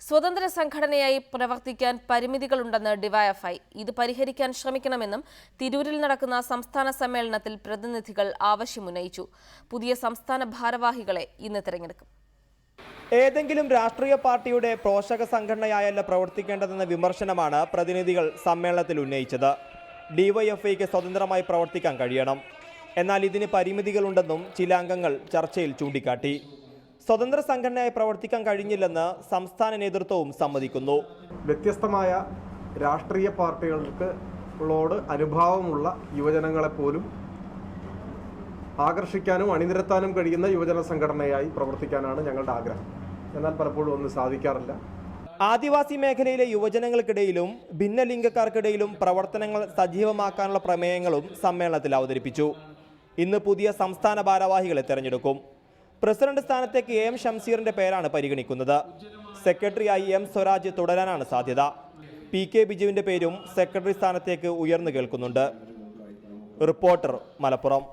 സ്വതന്ത്ര സംഘടനയായി പ്രവർത്തിക്കാൻ പരിമിതികളുണ്ടെന്ന് ഡിവൈഎഫ്ഐ. ഇത് പരിഹരിക്കാൻ ശ്രമിക്കണമെന്നും തിരൂരിൽ നടക്കുന്ന സംസ്ഥാന സമ്മേളനത്തിൽ പ്രതിനിധികൾ ആവശ്യമുന്നയിച്ചു. പുതിയ സംസ്ഥാന ഭാരവാഹികളെ ഇന്ന് തിരഞ്ഞെടുക്കും. ഏതെങ്കിലും രാഷ്ട്രീയ പാർട്ടിയുടെ പോഷക സംഘടനയായല്ല പ്രവർത്തിക്കേണ്ടതെന്ന വിമർശനമാണ് പ്രതിനിധികൾ സമ്മേളനത്തിൽ ഉന്നയിച്ചത്. ഡിവൈഎഫ്ഐക്ക് സ്വതന്ത്രമായി പ്രവർത്തിക്കാൻ കഴിയണം. എന്നാൽ ഇതിന് പരിമിതികളുണ്ടെന്നും ചില അംഗങ്ങൾ ചർച്ചയിൽ ചൂണ്ടിക്കാട്ടി. സ്വതന്ത്ര സംഘടനയായി പ്രവർത്തിക്കാൻ കഴിഞ്ഞില്ലെന്ന് സംസ്ഥാന നേതൃത്വവും സമ്മതിക്കുന്നു. വ്യത്യസ്തമായ രാഷ്ട്രീയ പാർട്ടികളോട് അനുഭാവമുള്ള യുവജനങ്ങളെപ്പോലും ആകർഷിക്കാനും അണിനിരത്താനും കഴിയുന്ന യുവജന സംഘടനയായി പ്രവർത്തിക്കാനാണ് ഞങ്ങളുടെ ആഗ്രഹം. എന്നാൽ പലപ്പോഴും ഒന്നും സാധിക്കാറില്ല. ആദിവാസി മേഖലയിലെ യുവജനങ്ങൾക്കിടയിലും ഭിന്നലിംഗക്കാർക്കിടയിലും പ്രവർത്തനങ്ങൾ സജീവമാക്കാനുള്ള പ്രമേയങ്ങളും സമ്മേളനത്തിൽ അവതരിപ്പിച്ചു. ഇന്ന് പുതിയ സംസ്ഥാന ഭാരവാഹികളെ തെരഞ്ഞെടുക്കും. പ്രസിഡന്റ് സ്ഥാനത്തേക്ക് എം ഷംസീറിന്റെ പേരാണ് പരിഗണിക്കുന്നത്. സെക്രട്ടറിയായി എം സ്വരാജ് തുടരാനാണ് സാധ്യത. പി.കെ. ബിജുവിന്റെ പേരും സെക്രട്ടറി സ്ഥാനത്തേക്ക് ഉയർന്നു കേൾക്കുന്നുണ്ട്. റിപ്പോർട്ടർ, മലപ്പുറം.